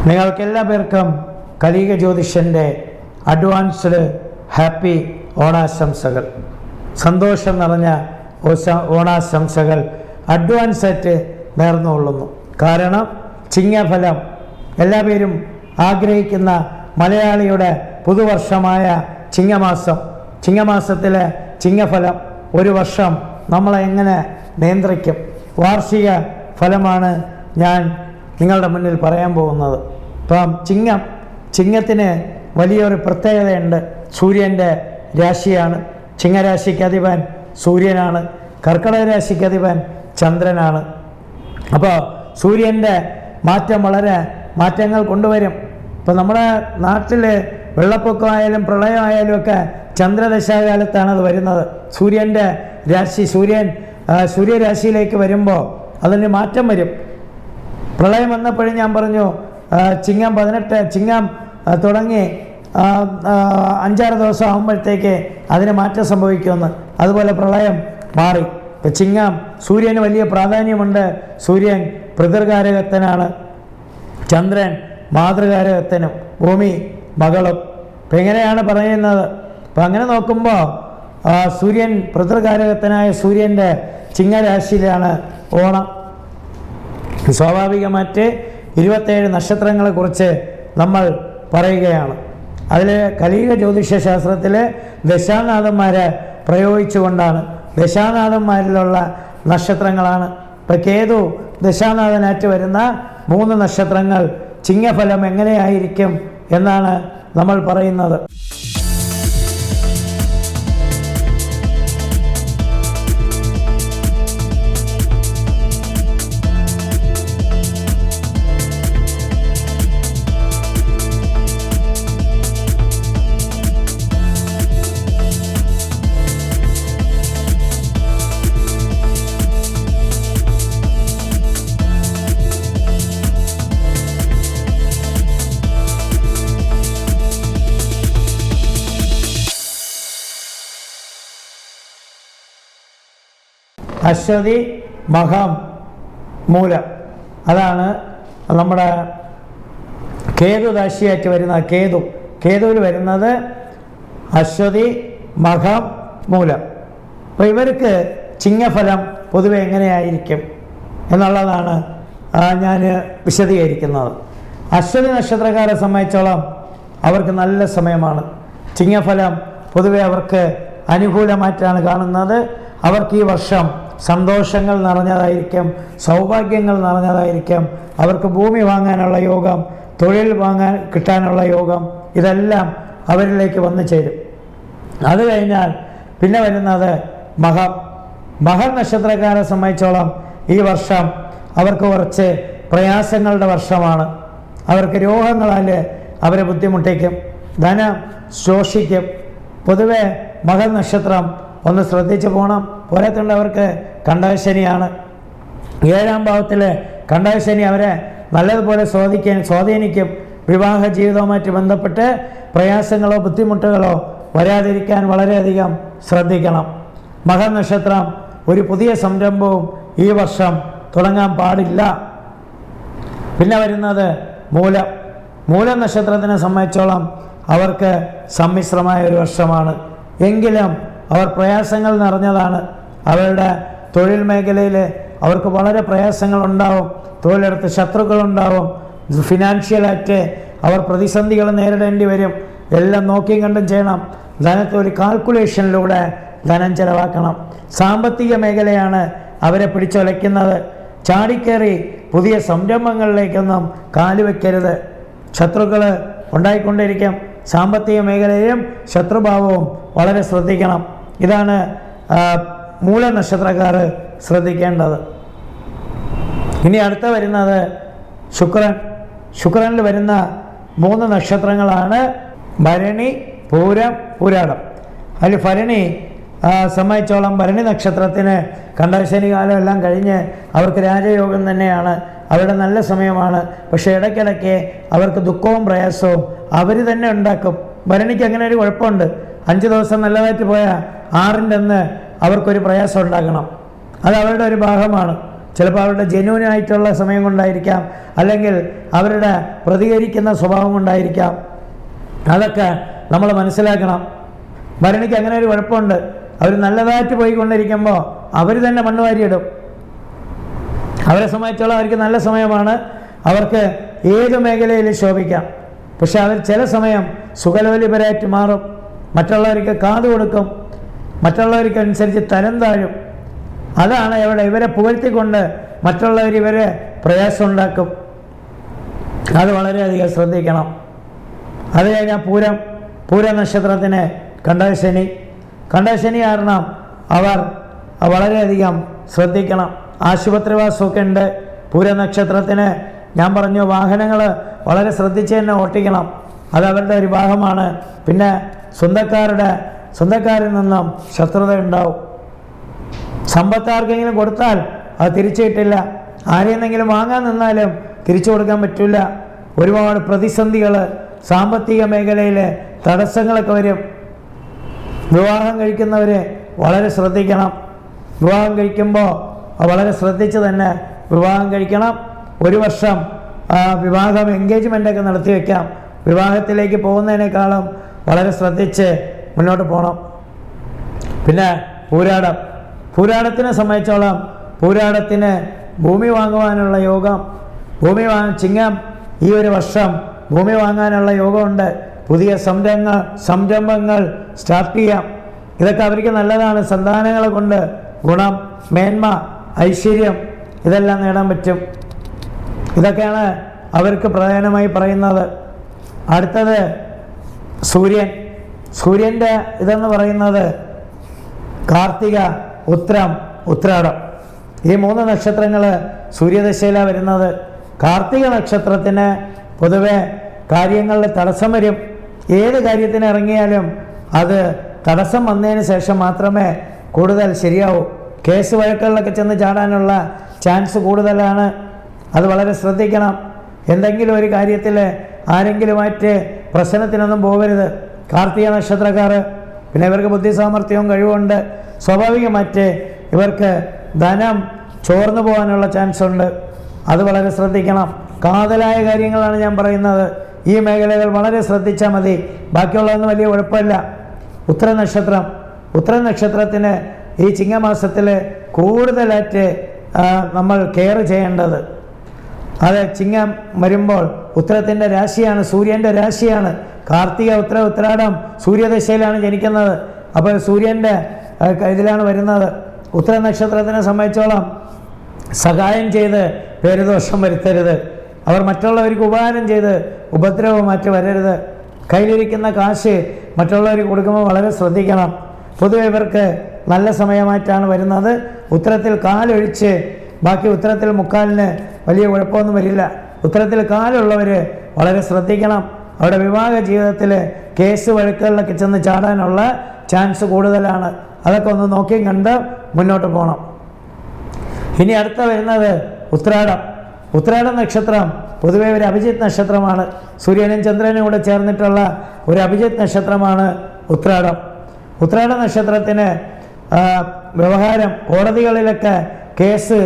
നിങ്ങൾക്കെല്ലാ പേർക്കും കലീക ജ്യോതിഷൻ്റെ advanced happy ഓണാശംസകൾ. സന്തോഷം നിറഞ്ഞ ഓണാശംസകൾ അഡ്വാൻസായിട്ട് നേർന്നുകൊള്ളുന്നു. കാരണം ചിങ്ങഫലം എല്ലാ പേരും ആഗ്രഹിക്കുന്ന മലയാളിയുടെ പുതുവർഷമായ ചിങ്ങമാസത്തിലെ ചിങ്ങഫലം ഒരു വർഷം നമ്മളെ എങ്ങനെ നിയന്ത്രിക്കും, വാർഷിക ഫലമാണ് ഞാൻ നിങ്ങളുടെ മുന്നിൽ പറയാൻ പോകുന്നത്. ഇപ്പം ചിങ്ങത്തിന് വലിയൊരു പ്രത്യേകതയുണ്ട്. സൂര്യൻ്റെ രാശിയാണ്. ചിങ്ങരാശിക്ക് അധിപൻ സൂര്യനാണ്. കർക്കിടക രാശിക്ക് അധിപൻ ചന്ദ്രനാണ്. അപ്പോൾ സൂര്യൻ്റെ മാറ്റം വളരെ മാറ്റങ്ങൾ കൊണ്ടുവരും. ഇപ്പോൾ നമ്മുടെ നാട്ടിൽ വെള്ളപ്പൊക്കമായാലും പ്രളയമായാലും ഒക്കെ ചന്ദ്രദശാകാലത്താണ് അത് വരുന്നത്. സൂര്യൻ്റെ രാശി സൂര്യരാശിയിലേക്ക് വരുമ്പോൾ അതിന് മാറ്റം വരും. പ്രളയം വന്നപ്പോഴും ഞാൻ പറഞ്ഞു ചിങ്ങം 18 തുടങ്ങി 5-6 ദിവസം ആകുമ്പോഴത്തേക്ക് അതിന് മാറ്റം സംഭവിക്കുമെന്ന്. അതുപോലെ പ്രളയം മാറി. ഇപ്പം സൂര്യന് വലിയ പ്രാധാന്യമുണ്ട്. സൂര്യൻ പിതൃകാരകത്തനാണ്, ചന്ദ്രൻ മാതൃകാരകത്തനും, ഭൂമി മകളും. ഇപ്പം എങ്ങനെയാണ് പറയുന്നത്? അപ്പം അങ്ങനെ നോക്കുമ്പോൾ സൂര്യൻ പിതൃകാരകത്തനായ സൂര്യൻ്റെ ചിങ്ങരാശിയിലാണ് ഓണം. സ്വാഭാവികമായിട്ട് 27 നക്ഷത്രങ്ങളെക്കുറിച്ച് നമ്മൾ പറയുകയാണ്. അതിൽ കലീക ജ്യോതിഷ ശാസ്ത്രത്തിലെ ദശാനാഥന്മാരെ പ്രയോഗിച്ചുകൊണ്ടാണ്. ദശാനാഥന്മാരിലുള്ള നക്ഷത്രങ്ങളാണ്. ഇപ്പം കേതു ദശാനാഥനായിട്ട് വരുന്ന 3 നക്ഷത്രങ്ങൾ ചിങ്ങഫലം എങ്ങനെയായിരിക്കും എന്നാണ് നമ്മൾ പറയുന്നത്. അശ്വതി, മകം, മൂലം. അതാണ് നമ്മുടെ കേതു രാശിയായിട്ട് വരുന്ന കേതുവിൽ വരുന്നത് അശ്വതി, മകം, മൂലം. അപ്പോൾ ഇവർക്ക് ചിങ്ങഫലം പൊതുവെ എങ്ങനെയായിരിക്കും എന്നുള്ളതാണ് ഞാൻ വിശദീകരിക്കുന്നത്. അശ്വതി നക്ഷത്രക്കാരെ സംബന്ധിച്ചോളം അവർക്ക് നല്ല സമയമാണ്. ചിങ്ങഫലം പൊതുവെ അവർക്ക് അനുകൂലമായിട്ടാണ് കാണുന്നത്. അവർക്ക് ഈ വർഷം സന്തോഷങ്ങൾ നിറഞ്ഞതായിരിക്കും, സൗഭാഗ്യങ്ങൾ നിറഞ്ഞതായിരിക്കും. അവർക്ക് ഭൂമി വാങ്ങാനുള്ള യോഗം, തൊഴിൽ കിട്ടാനുള്ള യോഗം, ഇതെല്ലാം അവരിലേക്ക് വന്നു ചേരും. അത് കഴിഞ്ഞാൽ പിന്നെ വരുന്നത് മകം നക്ഷത്രക്കാരെ സംബന്ധിച്ചോളം ഈ വർഷം അവർക്ക് കുറച്ച് പ്രയാസങ്ങളുടെ വർഷമാണ്. അവർക്ക് രോഗങ്ങളാൽ അവരെ ബുദ്ധിമുട്ടിക്കും, ധനം ശോഷിക്കും. പൊതുവെ മകം നക്ഷത്രം ഒന്ന് ശ്രദ്ധിച്ചു പോകണം. പോരാത്തുള്ളവർക്ക് കണ്ടകശനിയാണ്. 7-ാം ഭാവത്തിൽ കണ്ടകശനി അവരെ നല്ലതുപോലെ സ്വാധീനിക്കും. വിവാഹ ജീവിതവുമായിട്ട് ബന്ധപ്പെട്ട് പ്രയാസങ്ങളോ ബുദ്ധിമുട്ടുകളോ വരാതിരിക്കാൻ വളരെയധികം ശ്രദ്ധിക്കണം. മകം നക്ഷത്രം ഒരു പുതിയ സംരംഭവും ഈ വർഷം തുടങ്ങാൻ പാടില്ല. പിന്നെ വരുന്നത് മൂലം നക്ഷത്രത്തിനെ സംബന്ധിച്ചോളം അവർക്ക് സമ്മിശ്രമായ ഒരു വർഷമാണ്. എങ്കിലും അവർ പ്രയാസങ്ങൾ നിറഞ്ഞതാണ്. അവരുടെ തൊഴിൽ മേഖലയിൽ അവർക്ക് വളരെ പ്രയാസങ്ങളുണ്ടാവും. തൊഴിലെടുത്ത് ശത്രുക്കളുണ്ടാവും. ഫിനാൻഷ്യലായിട്ട് അവർ പ്രതിസന്ധികൾ നേരിടേണ്ടി വരും. എല്ലാം നോക്കിയും കണ്ടും ചെയ്യണം. ധനത്തെ ഒരു കാൽക്കുലേഷനിലൂടെ ധനം ചെലവാക്കണം. സാമ്പത്തിക മേഖലയാണ് അവരെ പിടിച്ചുലയ്ക്കുന്നത്. ചാടിക്കേറി പുതിയ സംരംഭങ്ങളിലേക്കൊന്നും കാലുവെക്കരുത്. ശത്രുക്കൾ ഉണ്ടായിക്കൊണ്ടിരിക്കും. സാമ്പത്തിക മേഖലയിലും ശത്രുഭാവവും വളരെ ശ്രദ്ധിക്കണം. ഇതാണ് മൂല നക്ഷത്രക്കാർ ശ്രദ്ധിക്കേണ്ടത്. ഇനി അടുത്ത വരുന്നത് ശുക്രനിൽ വരുന്ന 3 നക്ഷത്രങ്ങളാണ് ഭരണി, പൂരം, പൂരാടം. അതിൽ ഭരണി സംബന്ധിച്ചോളം ഭരണി നക്ഷത്രത്തിന് കണ്ടകശനി കാലം എല്ലാം കഴിഞ്ഞ് അവർക്ക് രാജയോഗം തന്നെയാണ്. അവരുടെ നല്ല സമയമാണ്. പക്ഷേ ഇടയ്ക്കിടയ്ക്ക് അവർക്ക് ദുഃഖവും പ്രയാസവും അവർ തന്നെ ഉണ്ടാക്കും. ഭരണിക്ക് അങ്ങനെ ഒരു കുഴപ്പമുണ്ട്. 5 ദിവസം നല്ലതായിട്ട് പോയാൽ 6ൻ്റെ അന്ന് അവർക്കൊരു പ്രയാസം ഉണ്ടാക്കണം. അത് അവരുടെ ഒരു ഭാഗമാണ്. ചിലപ്പോൾ അവരുടെ ജെന്യൂനായിട്ടുള്ള സമയം കൊണ്ടായിരിക്കാം, അല്ലെങ്കിൽ അവരുടെ പ്രതികരിക്കുന്ന സ്വഭാവം കൊണ്ടായിരിക്കാം. അതൊക്കെ നമ്മൾ മനസ്സിലാക്കണം. ഭരണിക്ക് അങ്ങനെ ഒരു കുഴപ്പമുണ്ട്. അവർ നല്ലതായിട്ട് പോയിക്കൊണ്ടിരിക്കുമ്പോൾ അവർ തന്നെ മണ്ണ് വാരിയിടും. അവരെ സംബന്ധിച്ചോളം അവർക്ക് നല്ല സമയമാണ്, അവർക്ക് ഏത് മേഖലയിൽ ശോഭിക്കാം. പക്ഷെ അവർ ചില സമയം സുഖലോലിപരായിട്ട് മാറും, മറ്റുള്ളവർക്ക് കാതു കൊടുക്കും, മറ്റുള്ളവർക്ക് അനുസരിച്ച് തരം താഴും. അതാണ് ഇവരെ പുകഴ്ത്തിക്കൊണ്ട് മറ്റുള്ളവർ ഇവരെ പ്രയാസം ഉണ്ടാക്കും. അത് വളരെയധികം ശ്രദ്ധിക്കണം. അത് കഴിഞ്ഞാൽ പൂര നക്ഷത്രത്തിന് കണ്ടശനി കാരണം അവർ വളരെയധികം ശ്രദ്ധിക്കണം. ആശുപത്രിവാസമൊക്കെ ഉണ്ട് പൂര നക്ഷത്രത്തിന്. ഞാൻ പറഞ്ഞു, വാഹനങ്ങൾ വളരെ ശ്രദ്ധിച്ച് തന്നെ ഓട്ടിക്കണം. അത് അവരുടെ ഒരു ഭാഗമാണ്. പിന്നെ സ്വന്തക്കാരിൽ നിന്നും ശത്രുത ഉണ്ടാവും. സമ്പത്ത് ആർക്കെങ്കിലും കൊടുത്താൽ അത് തിരിച്ചു കിട്ടില്ല. ആരെയെന്നെങ്കിലും വാങ്ങാൻ നിന്നാലും തിരിച്ചു കൊടുക്കാൻ പറ്റില്ല. ഒരുപാട് പ്രതിസന്ധികൾ, സാമ്പത്തിക മേഖലയിൽ തടസ്സങ്ങളൊക്കെ വരും. വിവാഹം കഴിക്കുന്നവർ വളരെ ശ്രദ്ധിക്കണം. വിവാഹം കഴിക്കുമ്പോൾ വളരെ ശ്രദ്ധിച്ച് തന്നെ വിവാഹം കഴിക്കണം. ഒരു വർഷം വിവാഹം എൻഗേജ്മെൻ്റൊക്കെ നടത്തി വയ്ക്കാം. വിവാഹത്തിലേക്ക് പോകുന്നതിനേക്കാളും വളരെ ശ്രദ്ധിച്ച് മുന്നോട്ട് പോകണം. പിന്നെ പൂരാടത്തിനെ സംബന്ധിച്ചോളം പൂരാടത്തിന് ഭൂമി വാങ്ങുവാനുള്ള യോഗം, ചിങ്ങം ഈ ഒരു വർഷം ഭൂമി വാങ്ങാനുള്ള യോഗമുണ്ട്. പുതിയ സംരംഭങ്ങൾ സ്റ്റാർട്ട് ചെയ്യാം. ഇതൊക്കെ അവർക്ക് നല്ലതാണ്. സന്താനങ്ങളെ കൊണ്ട് ഗുണം, മേന്മ, ഐശ്വര്യം ഇതെല്ലാം നേടാൻ പറ്റും. ഇതൊക്കെയാണ് അവർക്ക് പ്രധാനമായി പറയുന്നത്. അടുത്തത് സൂര്യൻ്റെ ഇതെന്ന് പറയുന്നത് കാർത്തിക, ഉത്രാടം. ഈ 3 നക്ഷത്രങ്ങൾ സൂര്യദശയിലാണ് വരുന്നത്. കാർത്തിക നക്ഷത്രത്തിന് പൊതുവെ കാര്യങ്ങളിൽ തടസ്സം വരും. ഏത് കാര്യത്തിന് ഇറങ്ങിയാലും അത് തടസ്സം വന്നതിന് ശേഷം മാത്രമേ കൂടുതൽ ശരിയാവൂ. കേസ് വഴക്കുകളിലൊക്കെ ചെന്ന് ചാടാനുള്ള ചാൻസ് കൂടുതലാണ്. അത് വളരെ ശ്രദ്ധിക്കണം. എന്തെങ്കിലും ഒരു കാര്യത്തിൽ ആരെങ്കിലുമായിട്ട് പ്രശ്നത്തിനൊന്നും പോകരുത്. കാർത്തിക നക്ഷത്രക്കാർ പിന്നെ ഇവർക്ക് ബുദ്ധിസാമർഥ്യവും കഴിവുണ്ട്. സ്വാഭാവികമായിട്ട് ഇവർക്ക് ധനം ചോർന്നു പോകാനുള്ള ചാൻസ് ഉണ്ട്. അത് വളരെ ശ്രദ്ധിക്കണം. കാതലായ കാര്യങ്ങളാണ് ഞാൻ പറയുന്നത്. ഈ മേഖലകൾ വളരെ ശ്രദ്ധിച്ചാൽ മതി. ബാക്കിയുള്ളതൊന്നും വലിയ കുഴപ്പമില്ല. ഉത്തര നക്ഷത്രത്തിന് ഈ ചിങ്ങമാസത്തിൽ കൂടുതലായിട്ട് നമ്മൾ കെയർ ചെയ്യേണ്ടത്, അത് ചിങ്ങം വരുമ്പോൾ ഉത്തരത്തിൻ്റെ രാശിയാണ്, സൂര്യൻ്റെ രാശിയാണ്. കാർത്തിക, ഉത്രാടം സൂര്യദശയിലാണ് ജനിക്കുന്നത്. അപ്പോൾ സൂര്യൻ്റെ ഇതിലാണ് വരുന്നത്. ഉത്തര നക്ഷത്രത്തിനെ സംബന്ധിച്ചോളം സഹായം ചെയ്ത് പേരുദോഷം വരുത്തരുത്. അവർ മറ്റുള്ളവർക്ക് ഉപകാരം ചെയ്ത് ഉപദ്രവം മാറ്റി വരരുത്. കയ്യിലിരിക്കുന്ന കാശ് മറ്റുള്ളവർക്ക് കൊടുക്കുമ്പോൾ വളരെ ശ്രദ്ധിക്കണം. പൊതുവെ ഇവർക്ക് നല്ല സമയമായിട്ടാണ് വരുന്നത്. ഉത്തരത്തിൽ കാലൊഴിച്ച് ബാക്കി ഉത്തരത്തിൽ മുക്കാലിന് വലിയ കുഴപ്പമൊന്നും വരില്ല. ഉത്തരത്തിൽ കാലുള്ളവർ വളരെ ശ്രദ്ധിക്കണം. അവരുടെ വിവാഹ ജീവിതത്തിൽ കേസ് വഴക്കുകളിലൊക്കെ ചെന്ന് ചാടാനുള്ള ചാൻസ് കൂടുതലാണ്. അതൊക്കെ ഒന്ന് നോക്കിയും കണ്ട് മുന്നോട്ട് പോകണം. ഇനി അടുത്ത വരുന്നത് ഉത്രാടം നക്ഷത്രം പൊതുവെ ഒരു അഭിജിത്ത് നക്ഷത്രമാണ്. സൂര്യനും ചന്ദ്രനും കൂടെ ചേർന്നിട്ടുള്ള ഒരു അഭിജിത്ത് നക്ഷത്രമാണ് ഉത്രാട നക്ഷത്രത്തിന് വ്യവഹാരം, കോടതികളിലൊക്കെ കേസ്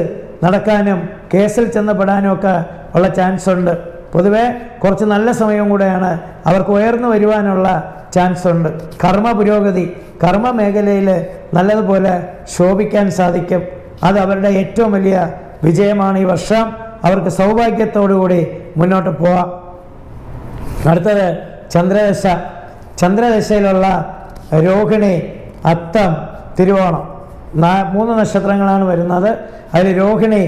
നടക്കാനും കേസിൽ ചെന്ന് പെടാനും ഒക്കെ ഉള്ള ചാൻസ് ഉണ്ട്. പൊതുവെ കുറച്ച് നല്ല സമയം കൂടെയാണ്. അവർക്ക് ഉയർന്നു വരുവാനുള്ള ചാൻസ് ഉണ്ട്. പുരോഗതി, കർമ്മ മേഖലയിൽ നല്ലതുപോലെ ശോഭിക്കാൻ സാധിക്കും. അത് അവരുടെ ഏറ്റവും വലിയ വിജയമാണ് ഈ വർഷം. അവർക്ക് സൗഭാഗ്യത്തോടുകൂടി മുന്നോട്ട് പോവാം. അടുത്തത് ചന്ദ്രദശയിലുള്ള രോഹിണി, അത്തം, തിരുവോണം 3 നക്ഷത്രങ്ങളാണ് വരുന്നത്. അതിൽ രോഹിണി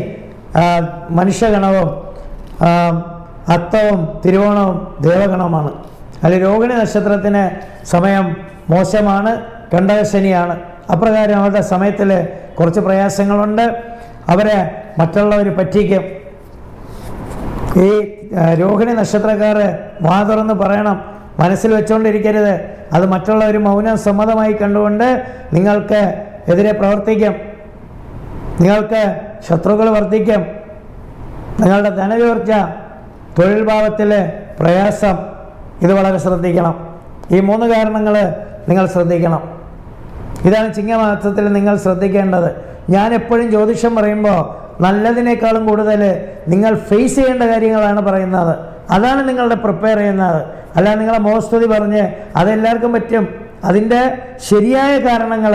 മനുഷ്യഗണവും അത്തവും തിരുവോണവും ദേവഗണമാണ്. അതിൽ രോഹിണി നക്ഷത്രത്തിന് സമയം മോശമാണ്, കണ്ടകശനിയാണ്. അപ്രകാരം അവരുടെ സമയത്തിൽ കുറച്ച് പ്രയാസങ്ങളുണ്ട്. അവരെ മറ്റുള്ളവർ പറ്റിക്കും. ഈ രോഹിണി നക്ഷത്രക്കാർ വാ തുറന്ന് പറയണം, മനസ്സിൽ വെച്ചുകൊണ്ടിരിക്കരുത്. അത് മറ്റുള്ളവർ മൗനം സമ്മതമായി കണ്ടുകൊണ്ട് നിങ്ങൾക്ക് എതിരെ പ്രവർത്തിക്കും. നിങ്ങൾക്ക് ശത്രുക്കൾ വർദ്ധിക്കും. നിങ്ങളുടെ ധനചോർച്ച, തൊഴിൽ ഭാവത്തിൽ പ്രയാസം, ഇത് വളരെ ശ്രദ്ധിക്കണം. ഈ 3 കാരണങ്ങൾ നിങ്ങൾ ശ്രദ്ധിക്കണം. ഇതാണ് ചിങ്ങമാസത്തിൽ നിങ്ങൾ ശ്രദ്ധിക്കേണ്ടത്. ഞാൻ എപ്പോഴും ജ്യോതിഷം പറയുമ്പോൾ നല്ലതിനേക്കാളും കൂടുതൽ നിങ്ങൾ ഫേസ് ചെയ്യേണ്ട കാര്യങ്ങളാണ് പറയുന്നത്. അതാണ് നിങ്ങളുടെ പ്രിപ്പയർ ചെയ്യുന്നത്. അല്ല നിങ്ങളെ മോസ്തുതി പറഞ്ഞ് അതെല്ലാവർക്കും പറ്റും. അതിൻ്റെ ശരിയായ കാരണങ്ങൾ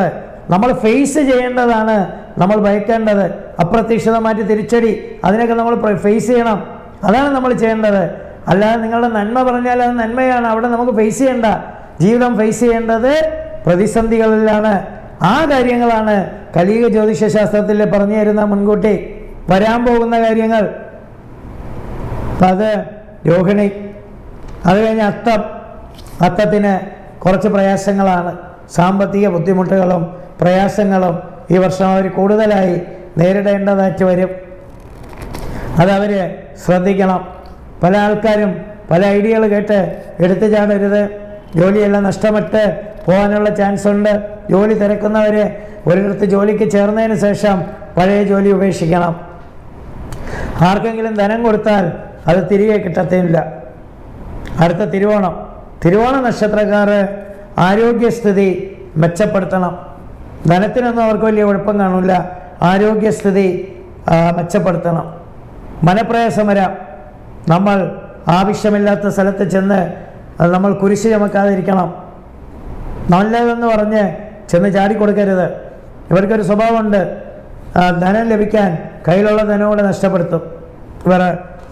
നമ്മൾ ഫേസ് ചെയ്യേണ്ടതാണ്, നമ്മൾ ഭയക്കേണ്ടത്. അപ്രതീക്ഷിതമായിട്ട് തിരിച്ചടി, അതിനൊക്കെ നമ്മൾ ഫേസ് ചെയ്യണം. അതാണ് നമ്മൾ ചെയ്യേണ്ടത്. അല്ലാതെ നിങ്ങളുടെ നന്മ പറഞ്ഞാൽ അത് നന്മയാണ്, അവിടെ നമുക്ക് ഫേസ് ചെയ്യേണ്ട. ജീവിതം ഫേസ് ചെയ്യേണ്ടത് പ്രതിസന്ധികളിലാണ്. ആ കാര്യങ്ങളാണ് കലിയുഗ ജ്യോതിഷശാസ്ത്രത്തിൽ പറഞ്ഞു തരുന്ന മുൻകൂട്ടി വരാൻ പോകുന്ന കാര്യങ്ങൾ. അത് രോഹിണി, അത് കഴിഞ്ഞ് അത്തം. അത്തത്തിന് കുറച്ച് പ്രയാസങ്ങളാണ്, സാമ്പത്തിക ബുദ്ധിമുട്ടുകളും പ്രയാസങ്ങളും ഈ വർഷം അവർ കൂടുതലായി നേരിടേണ്ടതായിട്ട് വരും. അതവർ ശ്രദ്ധിക്കണം. പല ആൾക്കാരും പല ഐഡിയകൾ കേട്ട് എടുത്തു ചാടരുത്. ജോലിയെല്ലാം നഷ്ടപ്പെട്ട് പോകാനുള്ള ചാൻസ് ഉണ്ട്. ജോലി തിരക്കുന്നവർ ഒരിടത്ത് ജോലിക്ക് ചേർന്നതിന് ശേഷം പഴയ ജോലി ഉപേക്ഷിക്കണം. ആർക്കെങ്കിലും ധനം കൊടുത്താൽ അത് തിരികെ കിട്ടത്തില്ല. അടുത്ത തിരുവോണം. തിരുവോണ നക്ഷത്രക്കാർ ആരോഗ്യസ്ഥിതി മെച്ചപ്പെടുത്തണം. ധനത്തിനൊന്നും അവർക്ക് വലിയ കുഴപ്പം കാണില്ല. ആരോഗ്യസ്ഥിതി മെച്ചപ്പെടുത്തണം. മനപ്രയാസം വരാം. നമ്മൾ ആവശ്യമില്ലാത്ത സ്ഥലത്ത് ചെന്ന് നമ്മൾ കുരിശ് ചുമക്കാതിരിക്കണം. നല്ലതെന്ന് പറഞ്ഞ് ചെന്ന് ചാടിക്കൊടുക്കരുത്. ഇവർക്കൊരു സ്വഭാവമുണ്ട്, ധനം ലഭിക്കാൻ കയ്യിലുള്ള ധനം കൂടെ നഷ്ടപ്പെടുത്തും. ഇവർ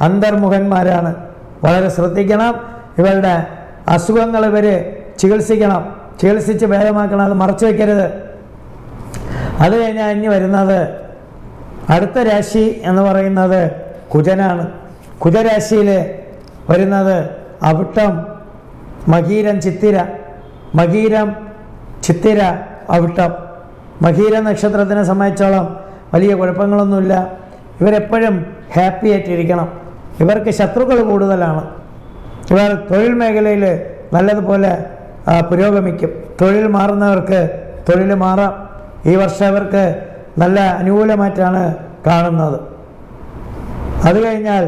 അന്തർമുഖന്മാരാണ്. വളരെ ശ്രദ്ധിക്കണം. ഇവരുടെ അസുഖങ്ങൾ ഇവർ ചികിത്സിക്കണം, ചികിത്സിച്ച് ഭേദമാക്കണം. അത് മറച്ചു വയ്ക്കരുത്. അത് കഴിഞ്ഞാൽ ഇനി വരുന്നത് അടുത്ത രാശി എന്ന് പറയുന്നത് കുജനാണ്. കുജരാശിയിൽ വരുന്നത് അവിട്ടം, മകീരം, ചിത്തിര. മകീരം, ചിത്തിര, അവിട്ടം. മകീര നക്ഷത്രത്തിനെ സംബന്ധിച്ചോളം വലിയ കുഴപ്പങ്ങളൊന്നുമില്ല. ഇവരെപ്പോഴും ഹാപ്പി ആയിട്ടിരിക്കണം. ഇവർക്ക് ശത്രുക്കൾ കൂടുതലാണ്. ഇവർ തൊഴിൽ മേഖലയിൽ നല്ലതുപോലെ പുരോഗമിക്കും. തൊഴിൽ മാറുന്നവർക്ക് തൊഴിൽ മാറാം. ഈ വർഷം ഇവർക്ക് നല്ല അനുകൂലമായിട്ടാണ് കാണുന്നത്. അത് കഴിഞ്ഞാൽ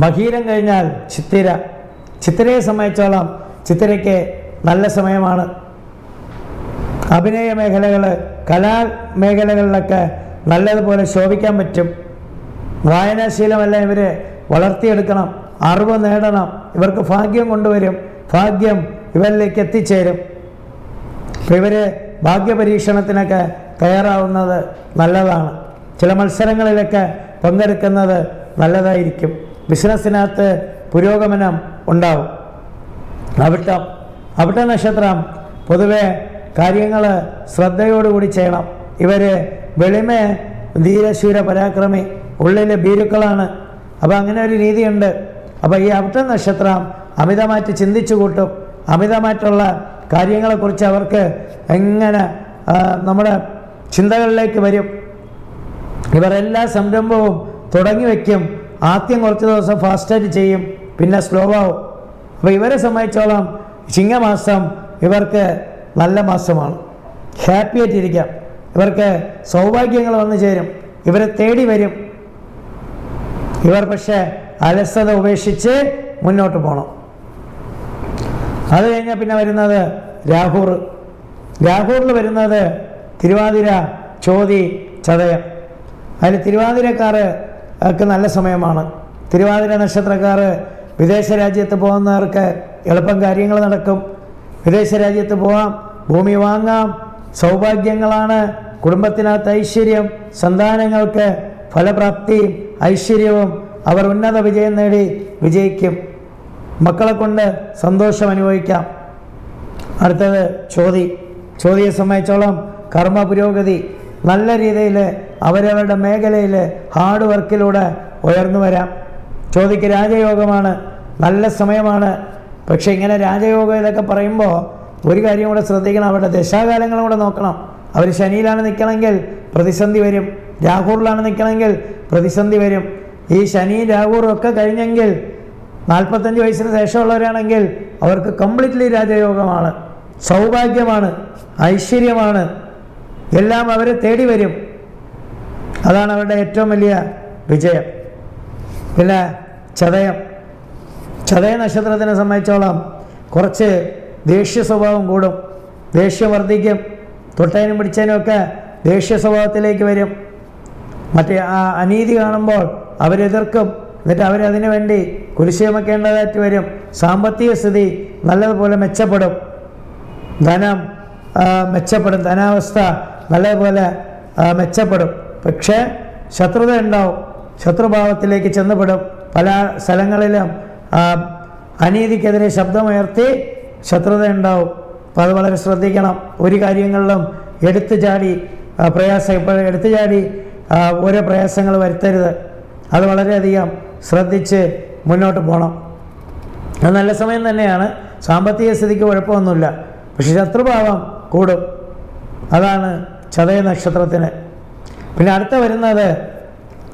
മകീരം കഴിഞ്ഞാൽ ചിത്തിര. ചിത്തിരയെ സംബന്ധിച്ചോളം ചിത്തിരയ്ക്ക് നല്ല സമയമാണ്. അഭിനയ മേഖലകൾ, കലാമേഖലകളിലൊക്കെ നല്ലതുപോലെ ശോഭിക്കാൻ പറ്റും. വായനാശീലമെല്ലാം ഇവർ വളർത്തിയെടുക്കണം, അറിവ് നേടണം. ഇവർക്ക് ഭാഗ്യം കൊണ്ടുവരും. ഭാഗ്യം ഇവരിലേക്ക് എത്തിച്ചേരും. ഇവർ ഭാഗ്യപരീക്ഷണത്തിനൊക്കെ തയ്യാറാവുന്നത് നല്ലതാണ്. ചില മത്സരങ്ങളിലൊക്കെ പങ്കെടുക്കുന്നത് നല്ലതായിരിക്കും. ബിസിനസ്സിനകത്ത് പുരോഗമനം ഉണ്ടാവും. അവിട്ടം. അവിട്ട നക്ഷത്രം പൊതുവെ കാര്യങ്ങൾ ശ്രദ്ധയോടുകൂടി ചെയ്യണം. ഇവർ വെളിമ ധീരശൂര പരാക്രമി, ഉള്ളിൽ ഭീരുക്കളാണ്. അപ്പോൾ അങ്ങനെ ഒരു രീതിയുണ്ട്. അപ്പോൾ ഈ അവിട്ട നക്ഷത്രം അമിതമായിട്ട് ചിന്തിച്ചു കൂട്ടും. അമിതമായിട്ടുള്ള കാര്യങ്ങളെക്കുറിച്ച് അവർക്ക് എങ്ങനെ നമ്മുടെ ചിന്തകളിലേക്ക് വരും. ഇവർ എല്ലാ സംരംഭവും തുടങ്ങി വയ്ക്കും. ആദ്യം കുറച്ച് ദിവസം ഫാസ്റ്റായിട്ട് ചെയ്യും, പിന്നെ സ്ലോ ആവും. അപ്പോൾ ഇവരെ സംബന്ധിച്ചോളം ചിങ്ങമാസം ഇവർക്ക് നല്ല മാസമാണ്. ഹാപ്പി ആയിട്ടിരിക്കാം. ഇവർക്ക് സൗഭാഗ്യങ്ങൾ വന്നു ചേരും. ഇവരെ തേടി വരും. ഇവർ പക്ഷേ അലസത ഉപേക്ഷിച്ച് മുന്നോട്ട് പോകണം. അത് കഴിഞ്ഞാൽ പിന്നെ വരുന്നത് രാഹുർ. രാഹുറിൽ വരുന്നത് തിരുവാതിര, ചോതി, ചതയം. അതിൽ തിരുവാതിരക്കാർക്ക് നല്ല സമയമാണ്. തിരുവാതിര നക്ഷത്രക്കാർ വിദേശ രാജ്യത്ത് പോകുന്നവർക്ക് എളുപ്പം കാര്യങ്ങൾ നടക്കും. വിദേശ രാജ്യത്ത് പോകാം, ഭൂമി വാങ്ങാം, സൗഭാഗ്യങ്ങളാണ്. കുടുംബത്തിനകത്ത് ഐശ്വര്യം, സന്താനങ്ങൾക്ക് ഫലപ്രാപ്തിയും ഐശ്വര്യവും. അവർ ഉന്നത വിജയം നേടി വിജയിക്കും. മക്കളെ കൊണ്ട് സന്തോഷം അനുഭവിക്കാം. അടുത്തത് ചോതി. ചോതിയെ സംബന്ധിച്ചോളം കർമ്മ പുരോഗതി. നല്ല രീതിയിൽ അവരവരുടെ മേഖലയിൽ ഹാർഡ് വർക്കിലൂടെ ഉയർന്നു വരാം. ചോതിക്ക് രാജയോഗമാണ്, നല്ല സമയമാണ്. പക്ഷേ ഇങ്ങനെ രാജയോഗം ഇതൊക്കെ പറയുമ്പോൾ ഒരു കാര്യം കൂടെ ശ്രദ്ധിക്കണം. അവരുടെ ദശാകാലങ്ങളും കൂടെ നോക്കണം. അവർ ശനിയിലാണ് നിൽക്കണമെങ്കിൽ പ്രതിസന്ധി വരും. രാഹുറിലാണ് നിൽക്കണമെങ്കിൽ പ്രതിസന്ധി വരും. ഈ ശനി രാഹുറും ഒക്കെ കഴിഞ്ഞെങ്കിൽ 45 വയസ്സിന് ശേഷമുള്ളവരാണെങ്കിൽ അവർക്ക് കംപ്ലീറ്റ്ലി രാജയോഗമാണ്, സൗഭാഗ്യമാണ്, ഐശ്വര്യമാണ്. എല്ലാം അവരെ തേടി വരും. അതാണ് അവരുടെ ഏറ്റവും വലിയ വിജയം. പിന്നെ ചതയം. ചതയ നക്ഷത്രത്തിനെ സംബന്ധിച്ചോളം കുറച്ച് ദേഷ്യ സ്വഭാവം കൂടും. ദേഷ്യം വർദ്ധിക്കും. തൊട്ടതിനും പിടിച്ചതിനുമൊക്കെ ദേഷ്യ സ്വഭാവത്തിലേക്ക് വരും. മറ്റേ ആ അനീതി കാണുമ്പോൾ അവരെതിർക്കും. എന്നിട്ട് അവരതിനു വേണ്ടി കുരിശ് ചുമക്കേണ്ടതായിട്ട് വരും. സാമ്പത്തിക സ്ഥിതി നല്ലതുപോലെ മെച്ചപ്പെടും, ധനം മെച്ചപ്പെടും, ധനാവസ്ഥ നല്ലതുപോലെ മെച്ചപ്പെടും. പക്ഷേ ശത്രുത ഉണ്ടാവും, ശത്രുഭാവത്തിലേക്ക് ചെന്നപ്പെടും. പല സ്ഥലങ്ങളിലും അനീതിക്കെതിരെ ശബ്ദമുയർത്തി ശത്രുത ഉണ്ടാവും. അപ്പോൾ അത് വളരെ ശ്രദ്ധിക്കണം. ഒരു കാര്യങ്ങളിലും എടുത്തു ചാടി ഓരോ പ്രയാസങ്ങൾ വരുത്തരുത്. അത് വളരെയധികം ശ്രദ്ധിച്ച് മുന്നോട്ട് പോകണം. അത് നല്ല സമയം തന്നെയാണ്, സാമ്പത്തിക സ്ഥിതിക്ക് കുഴപ്പമൊന്നുമില്ല. പക്ഷെ ശത്രുഭാവം കൂടും. അതാണ് ചതയ നക്ഷത്രത്തിന്. പിന്നെ അടുത്ത വരുന്നത്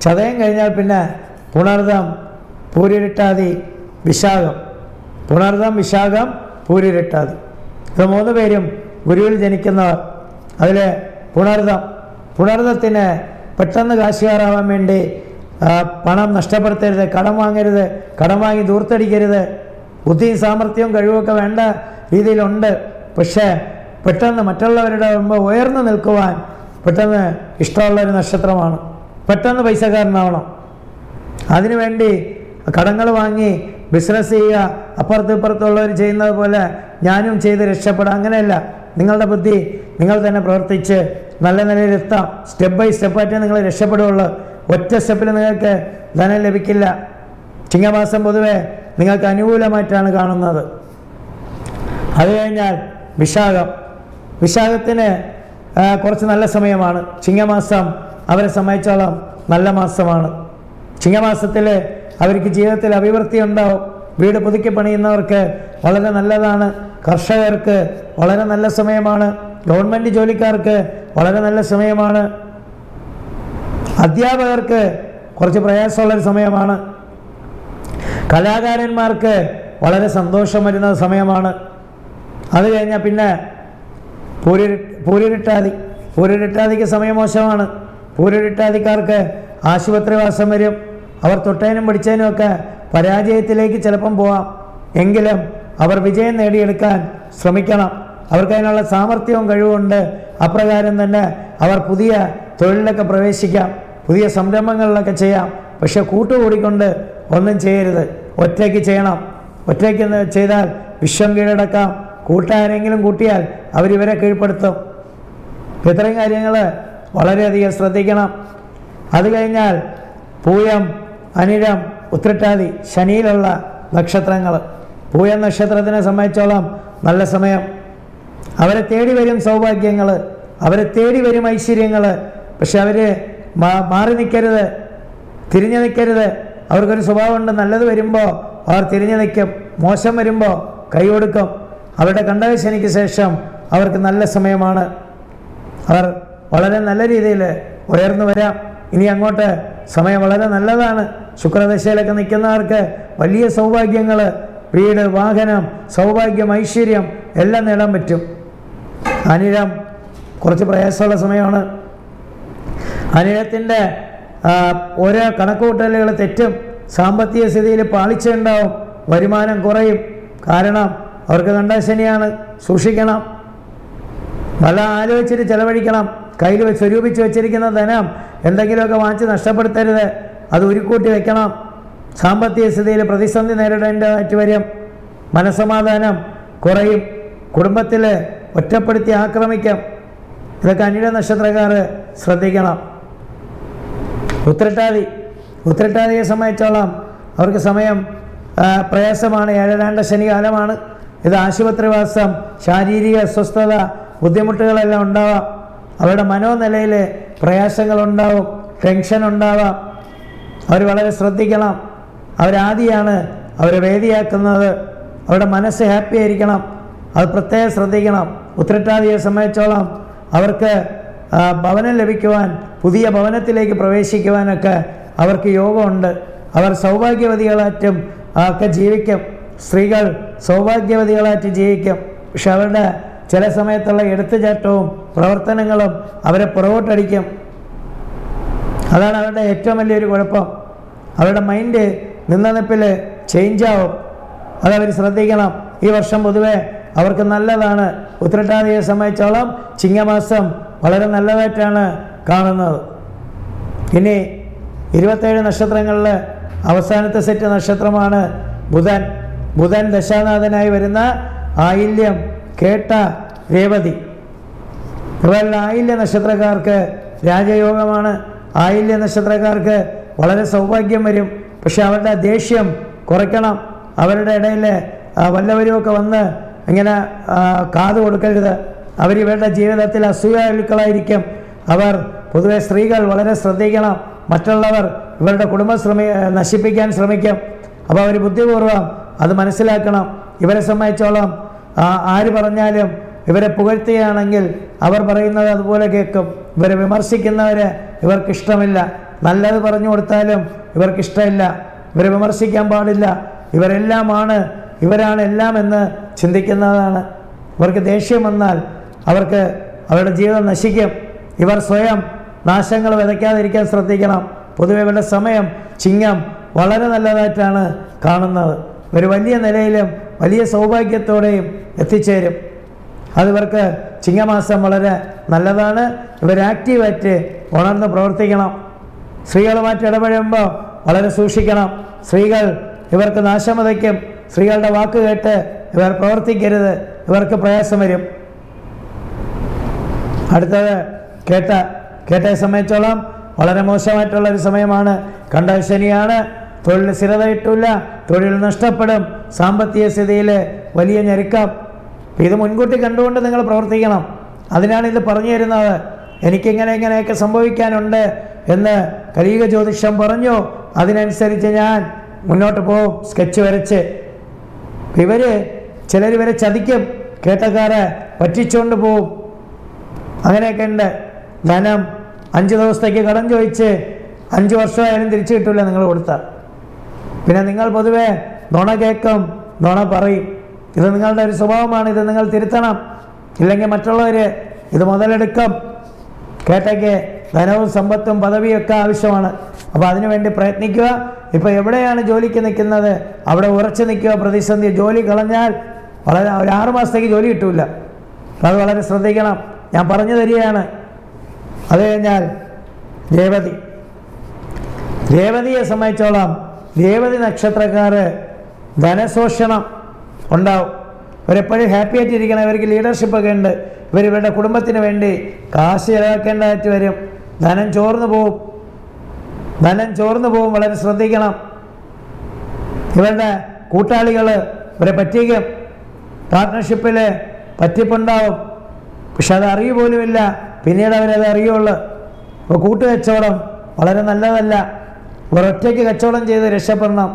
ചതയം കഴിഞ്ഞാൽ പിന്നെ പുണർദം, പൂരിരുട്ടാതി, വിശാഖം. പുണർദം, വിശാഖം, പൂരിരുട്ടാതി, ഇത് 3 പേരും ഗുരുവിൽ ജനിക്കുന്നവർ. അതിൽ പുണർദത്തിന് പെട്ടെന്ന് കാശുകാരാവാൻ വേണ്ടി പണം നഷ്ടപ്പെടുത്തരുത്, കടം വാങ്ങരുത്, കടം വാങ്ങി ദൂർത്തടിക്കരുത്. ബുദ്ധിയും സാമർഥ്യവും കഴിവുമൊക്കെ വേണ്ട രീതിയിലുണ്ട്. പക്ഷേ പെട്ടെന്ന് മറ്റുള്ളവരുടെ മുമ്പ് ഉയർന്നു നിൽക്കുവാൻ പെട്ടെന്ന് ഇഷ്ടമുള്ളൊരു നക്ഷത്രമാണ്. പെട്ടെന്ന് പൈസക്കാരനാവണം. അതിനുവേണ്ടി കടങ്ങൾ വാങ്ങി ബിസിനസ് ചെയ്യുക, അപ്പുറത്തും ഇപ്പുറത്തുള്ളവർ ചെയ്യുന്നത് പോലെ ഞാനും ചെയ്ത് രക്ഷപ്പെടാം, അങ്ങനെയല്ല. നിങ്ങളുടെ ബുദ്ധി നിങ്ങൾ തന്നെ പ്രവർത്തിച്ച് നല്ല നിലയിലെത്താം. സ്റ്റെപ്പ് ബൈ സ്റ്റെപ്പായിട്ടേ നിങ്ങൾ രക്ഷപ്പെടുകയുള്ളൂ. ഒറ്റ സ്റ്റെപ്പിൽ നിങ്ങൾക്ക് ധനം ലഭിക്കില്ല. ചിങ്ങമാസം പൊതുവെ നിങ്ങൾക്ക് അനുകൂലമായിട്ടാണ് കാണുന്നത്. അത് കഴിഞ്ഞാൽ വിശാഖത്തിന് കുറച്ച് നല്ല സമയമാണ്. ചിങ്ങമാസം അവരെ സംബന്ധിച്ചോളം നല്ല മാസമാണ്. ചിങ്ങമാസത്തിൽ അവർക്ക് ജീവിതത്തിൽ അഭിവൃദ്ധി ഉണ്ടാവും. വീട് പുതുക്കി പണിയുന്നവർക്ക് വളരെ നല്ലതാണ്. കർഷകർക്ക് വളരെ നല്ല സമയമാണ്. ഗവൺമെൻറ് ജോലിക്കാർക്ക് വളരെ നല്ല സമയമാണ്. അധ്യാപകർക്ക് കുറച്ച് പ്രയാസമുള്ളൊരു സമയമാണ്. കലാകാരന്മാർക്ക് വളരെ സന്തോഷം വരുന്ന സമയമാണ്. അത് കഴിഞ്ഞാൽ പിന്നെ പൂരിരുട്ടാതിക്ക് സമയം മോശമാണ്. പൂരിരുട്ടാതിക്കാർക്ക് ആശുപത്രിവാസം വരും. അവർ തൊട്ടേനും പിടിച്ചതിനും ഒക്കെ പരാജയത്തിലേക്ക് ചിലപ്പം പോവാം. എങ്കിലും അവർ വിജയം നേടിയെടുക്കാൻ ശ്രമിക്കണം. അവർക്കതിനുള്ള സാമർഥ്യവും കഴിവുമുണ്ട്. അപ്രകാരം തന്നെ അവർ പുതിയ തൊഴിലിലൊക്കെ പ്രവേശിക്കാം, പുതിയ സംരംഭങ്ങളിലൊക്കെ ചെയ്യാം. പക്ഷെ കൂട്ടുകൂടിക്കൊണ്ട് ഒന്നും ചെയ്യരുത്. ഒറ്റയ്ക്ക് ചെയ്യണം. ഒറ്റയ്ക്ക് ചെയ്താൽ വിശ്വം കീഴടക്കാം. കൂട്ടാരെങ്കിലും കൂട്ടിയാൽ അവരിവരെ കീഴ്പ്പെടുത്തും. ഇത്രയും കാര്യങ്ങൾ വളരെയധികം ശ്രദ്ധിക്കണം. അത് കഴിഞ്ഞാൽ പൂയം, അനിഴം, ഉത്രട്ടാതി, ശനിയിലുള്ള നക്ഷത്രങ്ങൾ. പൂയം നക്ഷത്രത്തിനെ സംബന്ധിച്ചോളം നല്ല സമയം. അവരെ തേടി വരും സൗഭാഗ്യങ്ങൾ, അവരെ തേടി വരും ഐശ്വര്യങ്ങൾ. പക്ഷെ അവർ മാറി നിൽക്കരുത്, തിരിഞ്ഞു നിൽക്കരുത്. അവർക്കൊരു സ്വഭാവമുണ്ട്. നല്ലത് വരുമ്പോൾ അവർ തിരിഞ്ഞു നിൽക്കും, മോശം വരുമ്പോൾ കൈ കൊടുക്കും. അവരുടെ കണ്ടകശനിക്ക് ശേഷം അവർക്ക് നല്ല സമയമാണ്. അവർ വളരെ നല്ല രീതിയിൽ ഉയർന്നു വരാം. ഇനി അങ്ങോട്ട് സമയം വളരെ നല്ലതാണ്. ശുക്രദശയിലൊക്കെ നിൽക്കുന്നവർക്ക് വലിയ സൗഭാഗ്യങ്ങൾ, വീട്, വാഹനം, സൗഭാഗ്യം, ഐശ്വര്യം എല്ലാം നേടാൻ പറ്റും. അനിഴം കുറച്ച് പ്രയാസമുള്ള സമയമാണ്. അനിഴത്തിൻ്റെ ഓരോ കണക്കുകൂട്ടലുകൾ തെറ്റും. സാമ്പത്തിക സ്ഥിതിയിൽ പാളിച്ച ഉണ്ടാവും, വരുമാനം കുറയും. കാരണം അവർക്ക് കണ്ടശനിയാണ്. സൂക്ഷിക്കണം, നല്ല ആലോചിച്ചിട്ട് ചെലവഴിക്കണം. കയ്യിൽ സ്വരൂപിച്ച് വെച്ചിരിക്കുന്ന ധനം എന്തെങ്കിലുമൊക്കെ വാങ്ങിച്ച് നഷ്ടപ്പെടുത്തരുത്. അത് ഉരുക്കൂട്ടി വെക്കണം. സാമ്പത്തിക സ്ഥിതിയിൽ പ്രതിസന്ധി നേരിടേണ്ടതായിട്ട് വരും. മനസ്സമാധാനം കുറയും. കുടുംബത്തിൽ ഒറ്റപ്പെടുത്തി ആക്രമിക്കാം. ഇതൊക്കെ അനിഴ നക്ഷത്രക്കാർ ശ്രദ്ധിക്കണം. ഉത്രട്ടാതിയെ സംബന്ധിച്ചോളം അവർക്ക് സമയം പ്രയാസമാണ്. 7 ശനി കാലമാണ്. ഇത് ആശുപത്രിവാസം, ശാരീരിക അസ്വസ്ഥത, ബുദ്ധിമുട്ടുകളെല്ലാം ഉണ്ടാവാം. അവരുടെ മനോനിലയിൽ പ്രയാസങ്ങളുണ്ടാവും, ടെൻഷൻ ഉണ്ടാവാം. അവർ വളരെ ശ്രദ്ധിക്കണം. അവരാദിയാണ് അവരെ വേദിയാക്കുന്നത്. അവരുടെ മനസ്സ് ഹാപ്പി ആയിരിക്കണം. അത് പ്രത്യേകം ശ്രദ്ധിക്കണം. ഉത്രട്ടാതിയെ സംബന്ധിച്ചോളം അവർക്ക് ഭവനം ലഭിക്കുവാൻ, പുതിയ ഭവനത്തിലേക്ക് പ്രവേശിക്കുവാനൊക്കെ അവർക്ക് യോഗമുണ്ട്. അവർ സൗഭാഗ്യവതികളായിട്ടും ഒക്കെ ജീവിക്കും. സ്ത്രീകൾ സൗഭാഗ്യവതികളായിട്ട് ജീവിക്കും. പക്ഷെ അവരുടെ ചില സമയത്തുള്ള എടുത്തുചാട്ടവും പ്രവർത്തനങ്ങളും അവരെ പുറകോട്ടടിക്കും. അതാണ് അവരുടെ ഏറ്റവും വലിയൊരു കുഴപ്പം. അവരുടെ മൈൻഡ് നിന്നനിപ്പിൽ ചേഞ്ചാവും. അതവർ ശ്രദ്ധിക്കണം. ഈ വർഷം പൊതുവെ അവർക്ക് നല്ലതാണ്. ഉത്രട്ടാതിയെ സംബന്ധിച്ചോളം ചിങ്ങമാസം വളരെ നല്ലതായിട്ടാണ് കാണുന്നത്. ഇനി 27 നക്ഷത്രങ്ങളിൽ അവസാനത്തെ സെറ്റ് നക്ഷത്രമാണ് ബുധൻ. ബുധൻ ദശാനാഥനായി വരുന്ന ആയില്യം, കേട്ട, രേവതി. ഇവരുടെ ആയില്യ നക്ഷത്രക്കാർക്ക് രാജയോഗമാണ്. ആയില്യ നക്ഷത്രക്കാർക്ക് വളരെ സൗഭാഗ്യം വരും. പക്ഷെ അവരുടെ ദേഷ്യം കുറയ്ക്കണം. അവരുടെ ഇടയിൽ വല്ലവരുമൊക്കെ വന്ന് ഇങ്ങനെ കാത് കൊടുക്കരുത്. അവരിവരുടെ ജീവിതത്തിൽ അസൂയാലുക്കളായിരിക്കും. അവർ പൊതുവെ സ്ത്രീകൾ വളരെ ശ്രദ്ധിക്കണം. മറ്റുള്ളവർ ഇവരുടെ കുടുംബം നശിപ്പിക്കാൻ ശ്രമിക്കും. അപ്പോൾ അവർ ബുദ്ധിപൂർവ്വം അത് മനസ്സിലാക്കണം. ഇവരെ സംബന്ധിച്ചോളം ആര് പറഞ്ഞാലും ഇവരെ പുകഴ്ത്തുകയാണെങ്കിൽ അവർ പറയുന്നത് അതുപോലെ കേൾക്കും. ഇവരെ വിമർശിക്കുന്നവരെ ഇവർക്കിഷ്ടമില്ല. നല്ലത് പറഞ്ഞു കൊടുത്താലും ഇവർക്കിഷ്ടമില്ല. ഇവരെ വിമർശിക്കാൻ പാടില്ല. ഇവരാണ് എല്ലാം എന്ന് ചിന്തിക്കുന്നതാണ്. ഇവർക്ക് ദേഷ്യം വന്നാൽ അവർക്ക് അവരുടെ ജീവിതം നശിക്കും. ഇവർ സ്വയം നാശങ്ങൾ വിതയ്ക്കാതിരിക്കാൻ ശ്രദ്ധിക്കണം. പൊതുവെ ഇവരുടെ സമയം ചിങ്ങം വളരെ നല്ലതായിട്ടാണ് കാണുന്നത്. ഒരു വലിയ നിലയിലും വലിയ സൗഭാഗ്യത്തോടെയും എത്തിച്ചേരും. അതിവർക്ക് ചിങ്ങമാസം വളരെ നല്ലതാണ്. ഇവർ ആക്റ്റീവായിട്ട് ഉണർന്ന് പ്രവർത്തിക്കണം. സ്ത്രീകളുമായിട്ട് ഇടപെടുമ്പോൾ വളരെ സൂക്ഷിക്കണം. സ്ത്രീകൾ ഇവർക്ക് നാശം വിതയ്ക്കും. സ്ത്രീകളുടെ വാക്ക് കേട്ട് ഇവർ പ്രവർത്തിക്കരുത്. ഇവർക്ക് പ്രയാസം വരും. അടുത്തത് കേട്ടയെ സംബന്ധിച്ചോളം വളരെ മോശമായിട്ടുള്ളൊരു സമയമാണ്. കണ്ടക ശനിയാണ്. തൊഴിൽ സ്ഥിരത കിട്ടില്ല. തൊഴിൽ നഷ്ടപ്പെടും. സാമ്പത്തിക സ്ഥിതിയിൽ വലിയ ഞെരുക്കം. ഇത് മുൻകൂട്ടി കണ്ടുകൊണ്ട് നിങ്ങൾ പ്രവർത്തിക്കണം. അതിനാണ് ഇത് പറഞ്ഞു തരുന്നത്. ഇങ്ങനെയൊക്കെ സംഭവിക്കാനുണ്ട് എന്ന് കലിയുഗ ജ്യോതിഷം പറഞ്ഞു. അതിനനുസരിച്ച് ഞാൻ മുന്നോട്ട് പോകും സ്കെച്ച് വരച്ച്. ചിലർ ഇവരെ ചതിക്കും. കേട്ടക്കാരെ പറ്റിച്ചുകൊണ്ട് പോവും. അങ്ങനെയൊക്കെ ഉണ്ട്. ധനം 5 ദിവസത്തേക്ക് കടം ചോദിച്ച് 5 വർഷമായാലും തിരിച്ചു കിട്ടില്ല നിങ്ങൾ കൊടുത്താൽ. പിന്നെ നിങ്ങൾ പൊതുവെ നുണ കേൾക്കും, നുണ പറയും. ഇത് നിങ്ങളുടെ ഒരു സ്വഭാവമാണ്. ഇത് നിങ്ങൾ തിരുത്തണം. ഇല്ലെങ്കിൽ മറ്റുള്ളവർ ഇത് മുതലെടുക്കും. കേട്ടയ്ക്ക് ധനവും സമ്പത്തും പദവിയൊക്കെ ആവശ്യമാണ്. അപ്പോൾ അതിനുവേണ്ടി പ്രയത്നിക്കുക. ഇപ്പോൾ എവിടെയാണ് ജോലിക്ക് നിൽക്കുന്നത് അവിടെ ഉറച്ചു നിൽക്കുക. പ്രതിസന്ധി ജോലി കളഞ്ഞാൽ വളരെ ഒരു 6 മാസത്തേക്ക് ജോലി കിട്ടില്ല. അത് വളരെ ശ്രദ്ധിക്കണം. ഞാൻ പറഞ്ഞു തരികയാണ്. അത് കഴിഞ്ഞാൽ രേവതിയെ സംബന്ധിച്ചോളം രേവതി നക്ഷത്രക്കാർ ധനശോഷണം ഉണ്ടാവും. ഇവരെപ്പോഴും ഹാപ്പി ആയിട്ടിരിക്കണം. ഇവർക്ക് ലീഡർഷിപ്പൊക്കെ ഉണ്ട്. ഇവരുടെ കുടുംബത്തിന് വേണ്ടി കാശ് ചിലവാക്കേണ്ടതായിട്ട് വരും. ധനം ചോർന്നു പോവും. വളരെ ശ്രദ്ധിക്കണം. ഇവരുടെ കൂട്ടാളികൾ ഇവരെ പറ്റിക്കും. പാർട്ട്ണർഷിപ്പിൽ പറ്റിപ്പുണ്ടാവും. പക്ഷെ അത് അറിയുപോലുമില്ല. പിന്നീട് അവരത് അറിയുള്ളൂ. അപ്പോൾ കൂട്ടുകച്ചവടം വളരെ നല്ലതല്ല. ഇവർ ഒറ്റയ്ക്ക് കച്ചവടം ചെയ്ത് രക്ഷപ്പെടണം.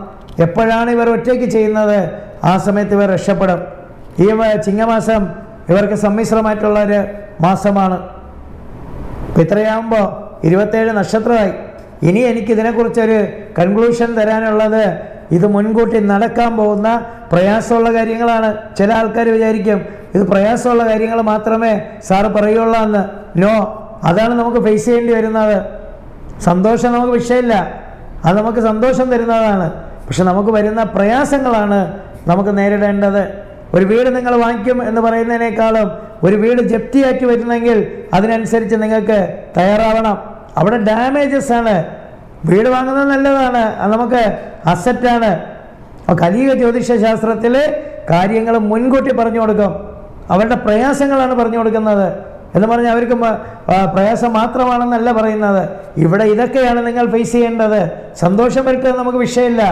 എപ്പോഴാണ് ഇവർ ഒറ്റയ്ക്ക് ചെയ്യുന്നത് ആ സമയത്ത് ഇവർ രക്ഷപ്പെടും. ഈ ചിങ്ങമാസം ഇവർക്ക് സമ്മിശ്രമായിട്ടുള്ളൊരു മാസമാണ്. അപ്പോൾ ഇത്രയാകുമ്പോൾ 27 നക്ഷത്രമായി. ഇനി എനിക്കിതിനെക്കുറിച്ചൊരു കൺക്ലൂഷൻ തരാനുള്ളത് ഇത് മുൻകൂട്ടി നടക്കാൻ പോകുന്ന പ്രയാസമുള്ള കാര്യങ്ങളാണ്. ചില ആൾക്കാർ വിചാരിക്കും ഇത് പ്രയാസമുള്ള കാര്യങ്ങൾ മാത്രമേ സാറ് പറയുള്ളൂ എന്ന്. നോ, അതാണ് നമുക്ക് ഫേസ് ചെയ്യേണ്ടി വരുന്നത്. സന്തോഷം നമുക്ക് വിഷയമില്ല. അത് നമുക്ക് സന്തോഷം തരുന്നതാണ്. പക്ഷെ നമുക്ക് വരുന്ന പ്രയാസങ്ങളാണ് നമുക്ക് നേരിടേണ്ടത്. ഒരു വീട് നിങ്ങൾ വാങ്ങിക്കും എന്ന് പറയുന്നതിനേക്കാളും ഒരു വീട് ജപ്തിയാക്കി വരുന്നെങ്കിൽ അതിനനുസരിച്ച് നിങ്ങൾക്ക് തയ്യാറാവണം. അവിടെ ഡാമേജസ് ആണ്. വീട് വാങ്ങുന്നത് നല്ലതാണ്, അത് നമുക്ക് അസറ്റാണ്. അപ്പോൾ കലിയുഗ ജ്യോതിഷ ശാസ്ത്രത്തിൽ കാര്യങ്ങൾ മുൻകൂട്ടി പറഞ്ഞു കൊടുക്കും. അവരുടെ പ്രയാസങ്ങളാണ് പറഞ്ഞു കൊടുക്കുന്നത്. എന്ന് പറഞ്ഞാൽ അവർക്ക് പ്രയാസം മാത്രമാണെന്നല്ല പറയുന്നത്. ഇവിടെ ഇതൊക്കെയാണ് നിങ്ങൾ ഫേസ് ചെയ്യേണ്ടത്. സന്തോഷം വരുത്തുന്നത് നമുക്ക് വിഷയമില്ല.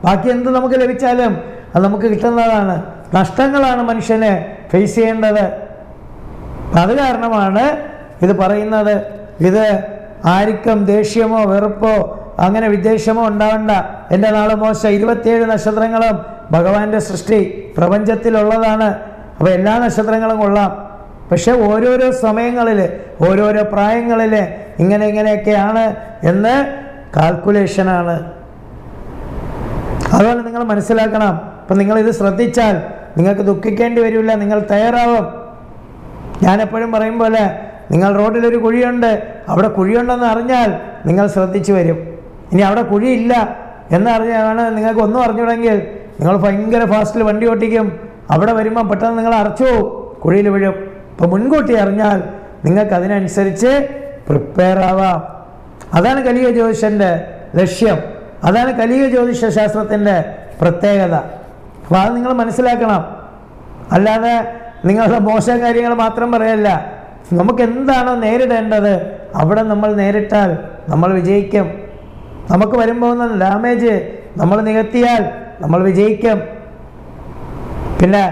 ബാക്കി എന്ത് നമുക്ക് ലഭിച്ചാലും അത് നമുക്ക് കിട്ടുന്നതാണ്. നഷ്ടങ്ങളാണ് മനുഷ്യനെ ഫേസ് ചെയ്യേണ്ടത്. അത് കാരണമാണ് ഇത് പറയുന്നത്. ഇത് ആർക്കും ദേഷ്യമോ വെറുപ്പോ അങ്ങനെ വിദ്വേഷമോ ഉണ്ടാവണ്ട. എൻ്റെ നാള് മോശം. 27 നക്ഷത്രങ്ങളും ഭഗവാന്റെ സൃഷ്ടി പ്രപഞ്ചത്തിലുള്ളതാണ്. അപ്പോൾ എല്ലാ നക്ഷത്രങ്ങളും കൊള്ളാം. പക്ഷെ ഓരോരോ സമയങ്ങളിൽ ഓരോരോ പ്രായങ്ങളിൽ ഇങ്ങനെയൊക്കെയാണ് എന്ന് കാൽക്കുലേഷനാണ്. അതുകൊണ്ട് നിങ്ങൾ മനസ്സിലാക്കണം. അപ്പം നിങ്ങളിത് ശ്രദ്ധിച്ചാൽ നിങ്ങൾക്ക് ദുഃഖിക്കേണ്ടി വരില്ല. നിങ്ങൾ തയ്യാറാവും. ഞാനെപ്പോഴും പറയും പോലെ നിങ്ങൾ റോഡിലൊരു കുഴിയുണ്ട്, അവിടെ കുഴിയുണ്ടെന്ന് അറിഞ്ഞാൽ നിങ്ങൾ ശ്രദ്ധിച്ചു വരും. ഇനി അവിടെ കുഴിയില്ല എന്നറിഞ്ഞാണ് നിങ്ങൾക്ക് ഒന്നും അറിഞ്ഞുവിടെങ്കിൽ നിങ്ങൾ ഭയങ്കര ഫാസ്റ്റിൽ വണ്ടി ഓട്ടിക്കും. അവിടെ വരുമ്പോൾ പെട്ടെന്ന് നിങ്ങൾ അറച്ചു കുഴിയിൽ വീഴും. അപ്പോൾ മുൻകൂട്ടി അറിഞ്ഞാൽ നിങ്ങൾക്ക് അതിനനുസരിച്ച് പ്രിപ്പയർ ആവാം. അതാണ് കലിക ജ്യോതിഷൻ്റെ ലക്ഷ്യം. അതാണ് കലിക ജ്യോതിഷ ശാസ്ത്രത്തിൻ്റെ പ്രത്യേകത. അപ്പോൾ അത് നിങ്ങൾ മനസ്സിലാക്കണം. അല്ലാതെ നിങ്ങളുടെ മോശം കാര്യങ്ങൾ മാത്രം പറയല്ല. നമുക്ക് എന്താണോ നേരിടേണ്ടത് അവിടെ നമ്മൾ നേരിട്ടാൽ നമ്മൾ വിജയിക്കും. നമുക്ക് വരുമ്പോൾ ഡാമേജ് നമ്മൾ നികത്തിയാൽ നമ്മൾ വിജയിക്കും. പിന്നെ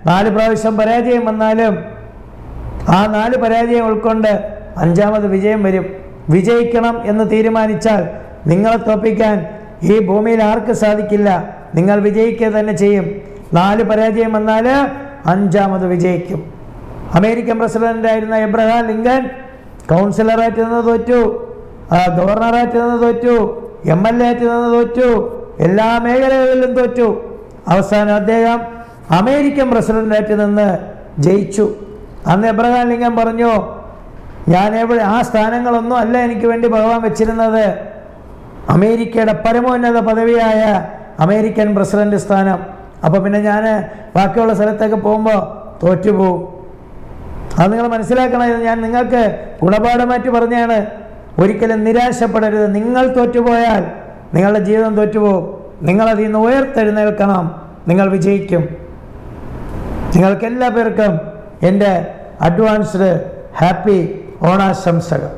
4 പ്രാവശ്യം പരാജയം വന്നാലും ആ 4 പരാജയം ഉൾക്കൊണ്ട് 5ാമത് വിജയം വരും. വിജയിക്കണം എന്ന് തീരുമാനിച്ചാൽ നിങ്ങളെ തോൽപ്പിക്കാൻ ഈ ഭൂമിയിൽ ആർക്ക് സാധിക്കില്ല. നിങ്ങൾ വിജയിക്കുക തന്നെ ചെയ്യും. 4 പരാജയം വന്നാൽ 5ാമത് വിജയിക്കും. അമേരിക്കൻ പ്രസിഡൻ്റായിരുന്ന എബ്രഹാം ലിങ്കൻ കൗൺസിലറായിട്ട് നിന്ന് തോറ്റു, ഗവർണറായിട്ട് നിന്ന് തോറ്റു, MLA ആയിട്ട് നിന്ന് തോറ്റു, എല്ലാ മേഖലകളിലും തോറ്റു. അവസാനം അദ്ദേഹം അമേരിക്കൻ പ്രസിഡൻ്റായിട്ട് നിന്ന് ജയിച്ചു. അന്ന് എബ്രഹാം ലിങ്കൻ പറഞ്ഞു, ഞാൻ ആ സ്ഥാനങ്ങളൊന്നും അല്ല എനിക്ക് വേണ്ടി ഭഗവാൻ വെച്ചിരുന്നത്, അമേരിക്കയുടെ പരമോന്നത പദവിയായ അമേരിക്കൻ പ്രസിഡന്റ് സ്ഥാനം. അപ്പോൾ പിന്നെ ഞാൻ ബാക്കിയുള്ള സ്ഥലത്തൊക്കെ പോകുമ്പോൾ തോറ്റുപോകും. അത് നിങ്ങൾ മനസ്സിലാക്കണം. ഇത് ഞാൻ നിങ്ങൾക്ക് ഗുണപാഠമായിട്ട് പറഞ്ഞാണ്. ഒരിക്കലും നിരാശപ്പെടരുത്. നിങ്ങൾ തോറ്റുപോയാൽ നിങ്ങളുടെ ജീവിതം തോറ്റുപോകും. നിങ്ങളതിൽ നിന്ന് ഉയർത്തെഴുന്നേൽക്കണം. നിങ്ങൾ വിജയിക്കും. നിങ്ങൾക്കെല്ലാ പേർക്കും എൻ്റെ അഡ്വാൻസ്ഡ് ഹാപ്പി ഓണാശംസകൾ.